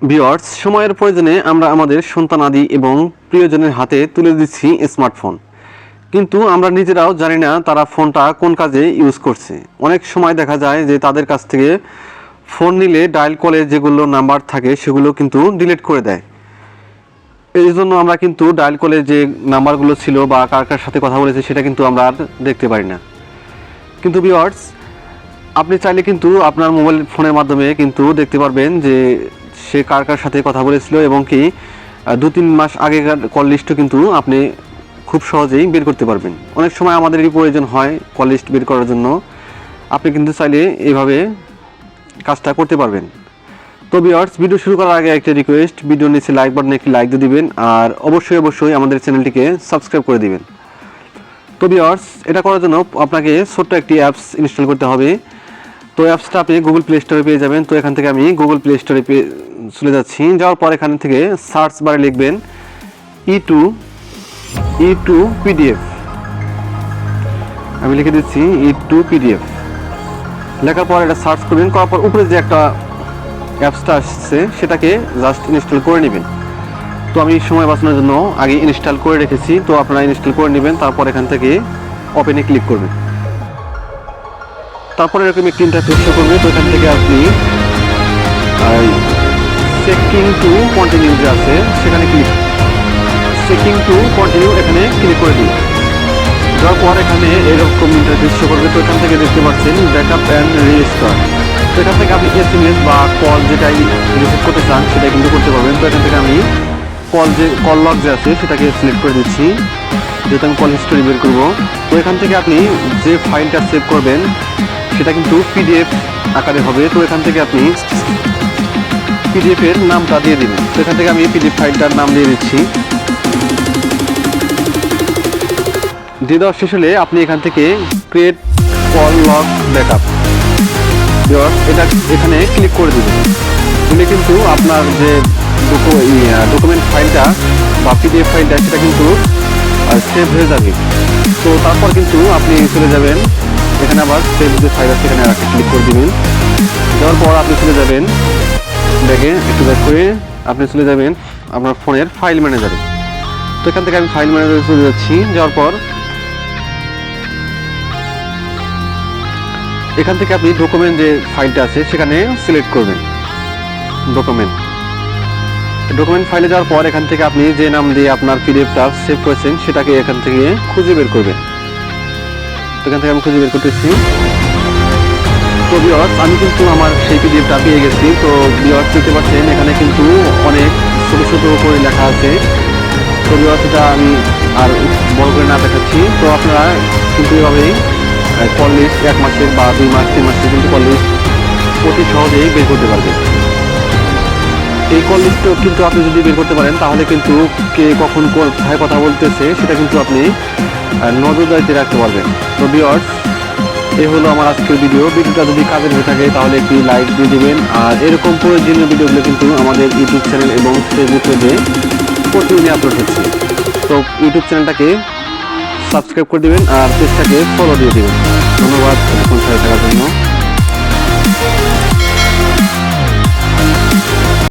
Viewers, সময়ের প্রয়োজনে আমরা আমাদের সন্তানাদি এবং প্রিয়জনের হাতে তুলে দিচ্ছি স্মার্টফোন, কিন্তু আমরা নিজেরাও জানি না তারা ফোনটা কোন কাজে ইউজ করছে। অনেক সময় দেখা যায় যে তাদের কাছ থেকে ফোন নিলে ডায়াল কলে যেগুলো নাম্বার থাকে সেগুলো কিন্তু ডিলিট করে দেয়। এই জন্য আমরা কিন্তু ডায়াল কলে যে নাম্বারগুলো ছিল বা কার কার সাথে কথা বলেছে সেটা কিন্তু আমরা আর দেখতে পারি না। কিন্তু ভিউয়ার্স, আপনি চাইলে কিন্তু আপনার মোবাইল ফোনের মাধ্যমে কিন্তু দেখতে পারবেন যে সে কার কার সাথে কথা বলেছিল এবং কি 2-3 মাস আগেকার কল লিস্টও কিন্তু আপনি খুব সহজেই বের করতে পারবেন। অনেক সময় আমাদেরই প্রয়োজন হয় কল লিস্ট বের করার জন্য। আপনি কিন্তু চাইলে এইভাবে কাজটা করতে পারবেন। তো ভিউয়ার্স, ভিডিও শুরু করার আগে একটা রিকোয়েস্ট, ভিডিও নিচে লাইক বাটনে একটি লাইক দিয়ে দিবেন আর অবশ্যই আমাদের চ্যানেলটিকে সাবস্ক্রাইব করে দিবেন। তো ভিউয়ার্স, এটা করার জন্য আপনাকে ছোট্ট একটি অ্যাপস ইনস্টল করতে হবে। তো অ্যাপসটা আপনি গুগল প্লে স্টোরে পেয়ে যাবেন। তো এখান থেকে আমি গুগল প্লে স্টোরে চলে যাচ্ছি। যাওয়ার পর এখান থেকে সার্চ বারে লিখবেন E2 PDF। আমি লিখে দিচ্ছি E2 PDF। লেখার পর এটা সার্চ করবেন, করার পর উপরে যে একটা অ্যাপসটা আসছে সেটাকে জাস্ট ইনস্টল করে নেবেন। তো আমি সময় বাঁচানোর জন্য আগে ইনস্টল করে রেখেছি, তো আপনারা ইনস্টল করে নেবেন। তারপর এখান থেকে ওপেনে ক্লিক করবেন। তারপরে এরকম একটি ইন্টারফেস শো করবে। তো এখান থেকে আপনি চেকিং টু কন্টিনিউ যে আছে সেখানে চেকিং টু কন্টিনিউ এখানে ক্লিক করে দিন। যাওয়ার পর এখানে এরকম ইন্টারফেস শো করবে। তো এখান থেকে দেখতে পাচ্ছেন ব্যাকআপ অ্যান্ড রেজিস্টার। তো এখান থেকে আপনি SMS বা কল যেটাই রিসিভ করতে চান সেটা কিন্তু করতে পারবেন। তো এখান থেকে আমি কল লগ যে আছে সেটাকে সিলেক্ট করে দিচ্ছি, যেহেতু আমি কল হিস্টোরি বের করবো। তো এখান থেকে আপনি যে ফাইলটা সেভ করবেন সেটা কিন্তু PDF আকারে হবে। তো এখান থেকে আপনি PDF এর নামটা দিয়ে দিবেন। তো এখান থেকে আমি PDF ফাইলটার নাম দিয়ে দিচ্ছি। দিয়ে দেওয়া শেষ হলে আপনি এখান থেকে ক্রিয়েট কল লগ ব্যাকআপ এটা এখানে ক্লিক করে দিবেন। দিলে কিন্তু আপনার যে ডকুমেন্ট ফাইলটা বা PDF ফাইলটা সেটা কিন্তু সেভ হয়ে যাবে। তো তারপর কিন্তু আপনি চলে যাবেন এখানে, আবার সেভ যে ফাইল আছে এখানে ক্লিক করে দিবেন। যাওয়ার পর আপনি চলে যাবেন ব্যাগে, একটু ব্যাক করে আপনি চলে যাবেন আপনার ফোনের ফাইল ম্যানেজারে। তো এখান থেকে আমি ফাইল ম্যানেজারে চলে যাচ্ছি। যাওয়ার পর এখান থেকে আপনি ডকুমেন্ট যে ফাইলটা আছে সেখানে সিলেক্ট করবেন ডকুমেন্ট ফাইলে যাওয়ার পর এখান থেকে আপনি যে নাম দিয়ে আপনার PDFটা সেভ করেছেন সেটাকে এখান থেকে খুঁজে বের করবেন। এখান থেকে আমি খুঁজে বের করতেছি। তো ভিউয়ার্স, আমি কিন্তু আমার সেই PDFটা পেয়ে গেছি। তো ভিউয়ার্স দেখতে পাচ্ছেন এখানে কিন্তু অনেক ছোট ছোট করে লেখা আছে। তো ভিউয়ার্স, এটা আমি আর বড় করে না দেখাচ্ছি। তো আপনারা কিন্তু এভাবেই কল লিস্ট 1 মাসের বা 2 মাস 3 মাসের কিন্তু কল লিস্ট অতি সহজেই বের করতে পারবেন। এই কল লিস্টও কিন্তু আপনি যদি বের করতে পারেন তাহলে কিন্তু কে কখন কোথায় কথা বলতেছে সেটা কিন্তু আপনি নজরদারিতে রাখতে পারবেন। তো ভিউয়ার্স, এই হলো আমার আজকের ভিডিওটা যদি কাজের হয়ে থাকে তাহলে একটি লাইক দিয়ে দিবেন। আর এরকম প্রয়োজনীয় ভিডিওগুলো কিন্তু আমাদের ইউটিউব চ্যানেল এবং ফেসবুক পেজে প্রতিদিনই আপলোড হচ্ছে। তো ইউটিউব চ্যানেলটাকে সাবস্ক্রাইব করে দিবেন আর পেজটাকে ফলো দিয়ে দিবেন। ধন্যবাদ এতক্ষণ সাথে থাকার জন্য।